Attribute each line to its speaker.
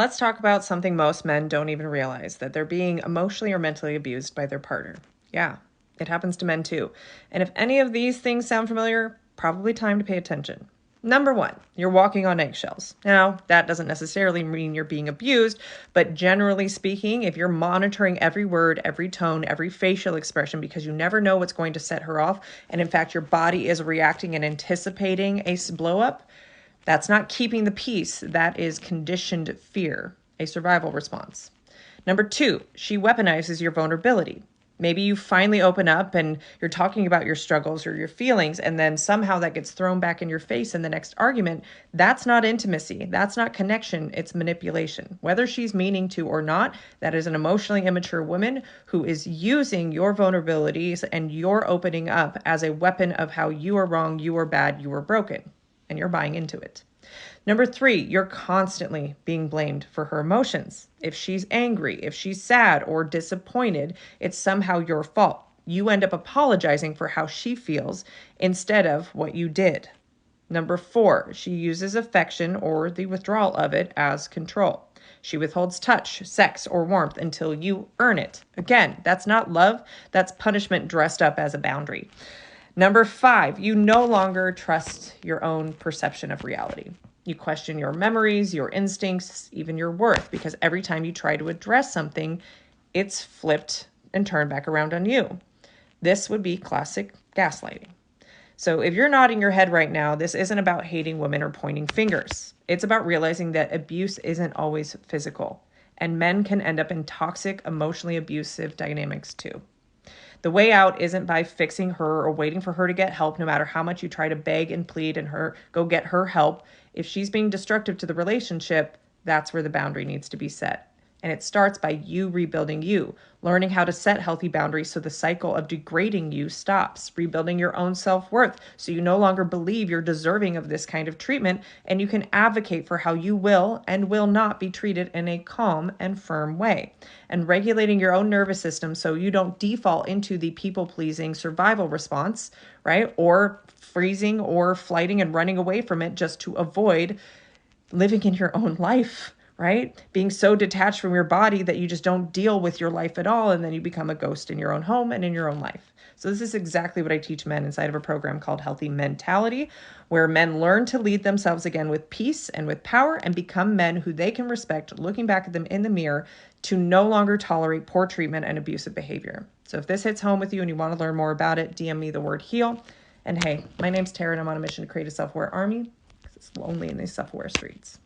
Speaker 1: Let's talk about something most men don't even realize, that they're being emotionally or mentally abused by their partner. Yeah, it happens to men too. And if any of these things sound familiar, probably time to pay attention. Number one, you're walking on eggshells. Now, that doesn't necessarily mean you're being abused, but generally speaking, if you're monitoring every word, every tone, every facial expression, because you never know what's going to set her off, and in fact, your body is reacting and anticipating a blow up, that's not keeping the peace. That is conditioned fear, a survival response. Number two, she weaponizes your vulnerability. Maybe you finally open up and you're talking about your struggles or your feelings, and then somehow that gets thrown back in your face in the next argument. That's not intimacy. That's not connection. It's manipulation. Whether she's meaning to or not, that is an emotionally immature woman who is using your vulnerabilities and your opening up as a weapon of how you are wrong, you are bad, you are broken, and you're buying into it. Number three, you're constantly being blamed for her emotions. If she's angry, if she's sad or disappointed, it's somehow your fault. You end up apologizing for how she feels instead of what you did. Number four, she uses affection or the withdrawal of it as control. She withholds touch, sex, or warmth until you earn it. Again, that's not love, that's punishment dressed up as a boundary. Number five, you no longer trust your own perception of reality. You question your memories, your instincts, even your worth, because every time you try to address something, it's flipped and turned back around on you. This would be classic gaslighting. So if you're nodding your head right now, this isn't about hating women or pointing fingers. It's about realizing that abuse isn't always physical, and men can end up in toxic, emotionally abusive dynamics too. The way out isn't by fixing her or waiting for her to get help, no matter how much you try to beg and plead and her go get her help. If she's being destructive to the relationship, that's where the boundary needs to be set. And it starts by you rebuilding you, learning how to set healthy boundaries so the cycle of degrading you stops, rebuilding your own self-worth so you no longer believe you're deserving of this kind of treatment, and you can advocate for how you will and will not be treated in a calm and firm way. And regulating your own nervous system so you don't default into the people-pleasing survival response, right? Or freezing or flighting and running away from it just to avoid living in your own life, right? Being so detached from your body that you just don't deal with your life at all. And then you become a ghost in your own home and in your own life. So this is exactly what I teach men inside of a program called Healthy Mentality, where men learn to lead themselves again with peace and with power and become men who they can respect, looking back at them in the mirror to no longer tolerate poor treatment and abusive behavior. So if this hits home with you and you want to learn more about it, DM me the word HEAL. And hey, my name's Tara and I'm on a mission to create a self-aware army because it's lonely in these self-aware streets.